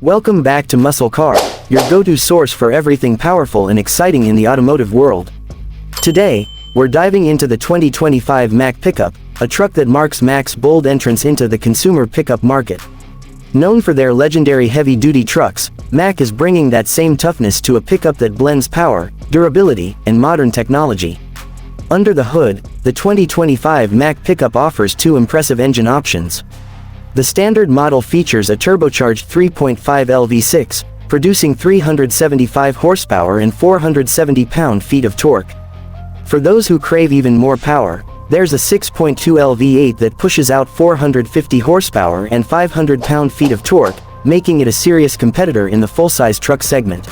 Welcome back to Muscle Car, your go-to source for everything powerful and exciting in the automotive world. Today, we're diving into the 2025 Mack Pickup, a truck that marks Mack's bold entrance into the consumer pickup market. Known for their legendary heavy-duty trucks, Mack is bringing that same toughness to a pickup that blends power, durability, and modern technology. Under the hood, the 2025 Mack Pickup offers two impressive engine options. The standard model features a turbocharged 3.5L V6, producing 375 horsepower and 470 pound-feet of torque. For those who crave even more power, there's a 6.2L V8 that pushes out 450 horsepower and 500 pound-feet of torque, making it a serious competitor in the full-size truck segment.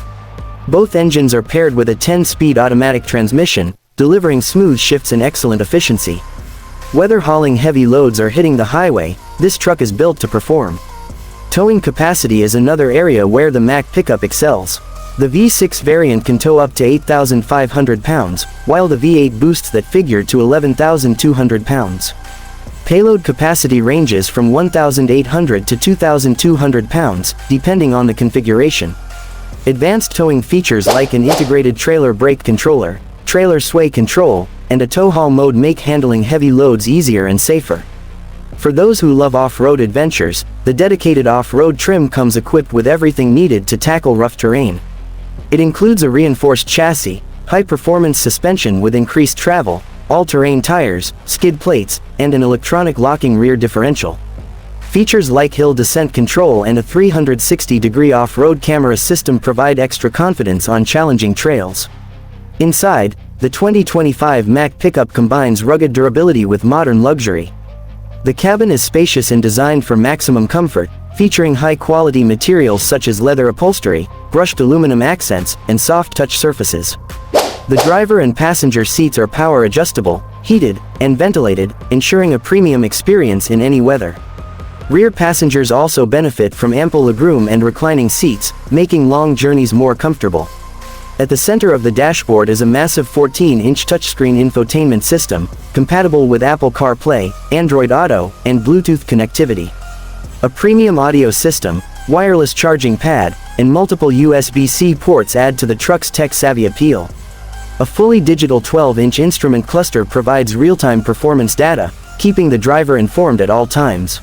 Both engines are paired with a 10-speed automatic transmission, delivering smooth shifts and excellent efficiency. Whether hauling heavy loads or hitting the highway, this truck is built to perform. Towing capacity is another area where the Mack Pickup excels. The V6 variant can tow up to 8,500 pounds, while the V8 boosts that figure to 11,200 pounds. Payload capacity ranges from 1,800 to 2,200 pounds, depending on the configuration. Advanced towing features like an integrated trailer brake controller, trailer sway control, and a tow-haul mode make handling heavy loads easier and safer. For those who love off-road adventures, the dedicated off-road trim comes equipped with everything needed to tackle rough terrain. It includes a reinforced chassis, high-performance suspension with increased travel, all-terrain tires, skid plates, and an electronic locking rear differential. Features like hill descent control and a 360-degree off-road camera system provide extra confidence on challenging trails. Inside, the 2025 Mack Pickup combines rugged durability with modern luxury. The cabin is spacious and designed for maximum comfort, featuring high-quality materials such as leather upholstery, brushed aluminum accents, and soft touch surfaces. The driver and passenger seats are power adjustable, heated, and ventilated, ensuring a premium experience in any weather. Rear passengers also benefit from ample legroom and reclining seats, making long journeys more comfortable. At the center of the dashboard is a massive 14-inch touchscreen infotainment system, compatible with Apple CarPlay, Android Auto, and Bluetooth connectivity. A premium audio system, wireless charging pad, and multiple USB-C ports add to the truck's tech-savvy appeal. A fully digital 12-inch instrument cluster provides real-time performance data, keeping the driver informed at all times.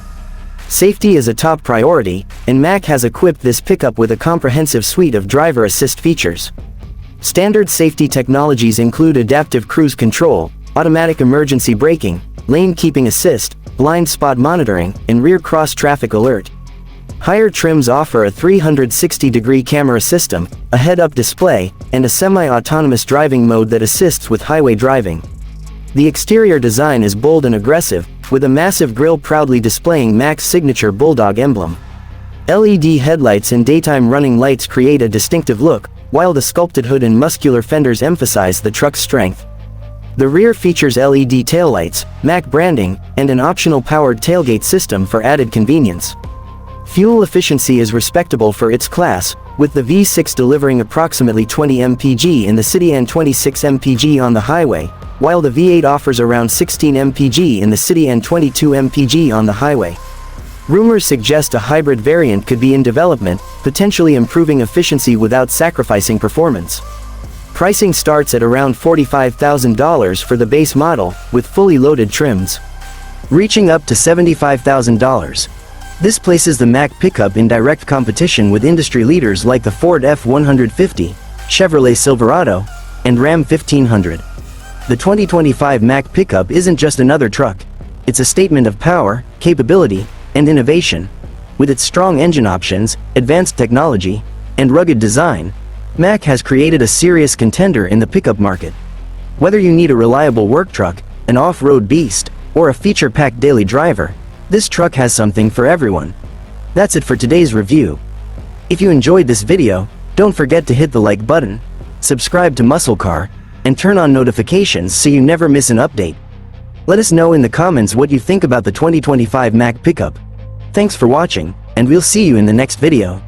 Safety is a top priority, and Mack has equipped this pickup with a comprehensive suite of driver assist features. Standard safety technologies include adaptive cruise control, automatic emergency braking, lane keeping assist, blind spot monitoring, and rear cross-traffic alert. Higher trims offer a 360-degree camera system, a head-up display, and a semi-autonomous driving mode that assists with highway driving. The exterior design is bold and aggressive, with a massive grille proudly displaying Mack's signature bulldog emblem. LED headlights and daytime running lights create a distinctive look, while the sculpted hood and muscular fenders emphasize the truck's strength. The rear features LED taillights, Mack branding, and an optional powered tailgate system for added convenience. Fuel efficiency is respectable for its class, with the V6 delivering approximately 20 mpg in the city and 26 mpg on the highway, while the V8 offers around 16 mpg in the city and 22 mpg on the highway. Rumors suggest a hybrid variant could be in development, potentially improving efficiency without sacrificing performance. Pricing starts at around $45,000 for the base model, with fully loaded trims, reaching up to $75,000. This places the Mack Pickup in direct competition with industry leaders like the Ford F-150, Chevrolet Silverado, and Ram 1500. The 2025 Mack Pickup isn't just another truck. It's a statement of power, capability, and innovation. With its strong engine options, advanced technology, and rugged design, Mack has created a serious contender in the pickup market. Whether you need a reliable work truck, an off-road beast, or a feature-packed daily driver, this truck has something for everyone. That's it for today's review. If you enjoyed this video, don't forget to hit the like button, subscribe to Muscle Car, and turn on notifications so you never miss an update. Let us know in the comments what you think about the 2025 Mack Pickup. Thanks for watching, and we'll see you in the next video.